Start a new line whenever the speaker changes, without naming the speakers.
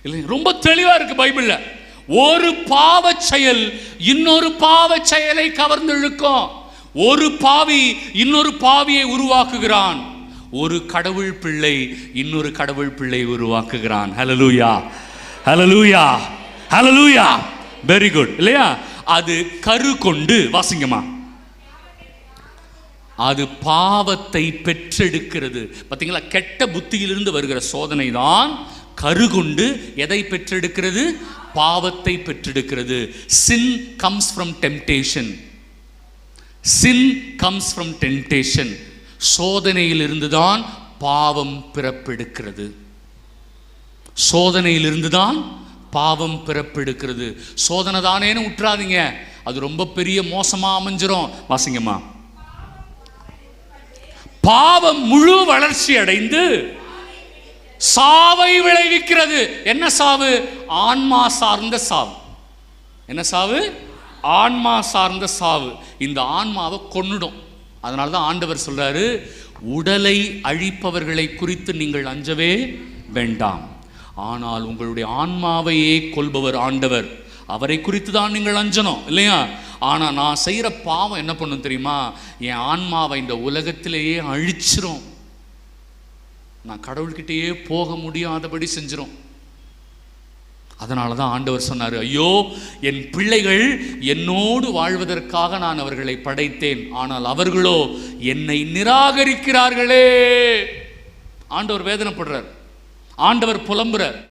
இல்லை, ரொம்ப தெளிவா இருக்கு பைபிள்ல. ஒரு பாவ செயல் இன்னொரு பாவ செயலை கவர்ந்து இழுக்கும். ஒரு பாவி இன்னொரு பாவியை உருவாக்குகிறான். ஒரு கடவுள் பிள்ளை இன்னொரு கடவுள் பிள்ளை உருவாக்குகிறான். ஹல்லேலூயா, ஹல்லேலூயா, ஹல்லேலூயா. வெரி குட் இல்லையா? அது கரு கொண்டு, வாசிங்கம்மா, அது பாவத்தை பெற்றெடுக்கிறது. பார்த்தீங்களா? கெட்ட புத்தியிலிருந்து வருகிற சோதனை தான் கரு கொண்டு எதை பெற்றெடுக்கிறது? பாவத்தை பெற்றெடுக்கிறது. sin comes from temptation. sin comes from temptation. சோதனையிலிருந்து தான் பாவம் பிறப்பெடுக்கிறது. சோதனையிலிருந்து தான் பாவம் பிறப்பெடுக்கிறது. சோதனை தானேன்னு விட்டுறாதீங்க, அது ரொம்ப பெரிய மோசமா அமைஞ்சிரும். வாசிங்கம்மா. பாவம் முழு வளர்ச்சி அடைந்து சாவை விளைவிக்கிறது. என்ன சாவு? ஆன்மா சார்ந்த சாவு. என்ன சாவு? ஆன்மா சார்ந்த சாவு. இந்த ஆன்மாவை கொன்னுடும். அதனால தான் ஆண்டவர் சொல்றாரு, உடலை அழிப்பவர்களை குறித்து நீங்கள் அஞ்சவே வேண்டாம், ஆனால் உங்களுடைய ஆன்மாவையே கொல்பவர் ஆண்டவர், அவரை குறித்து தான் நீங்கள் அஞ்சணும் இல்லையா? ஆனால் நான் செய்கிற பாவம் என்ன பண்ணும் தெரியுமா? என் ஆன்மாவை இந்த உலகத்திலேயே அழிச்சிரும். நான் கடவுள்கிட்டயே போக முடியாதபடி செஞ்சிரும். அதனால தான் ஆண்டவர் சொன்னார், ஐயோ என் பிள்ளைகள் என்னோடு வாழ்வதற்காக நான் அவர்களை படைத்தேன், ஆனால் அவர்களோ என்னை நிராகரிக்கிறார்களே. ஆண்டவர் வேதனைப்படுறார், ஆண்டவர் புலம்புறார்.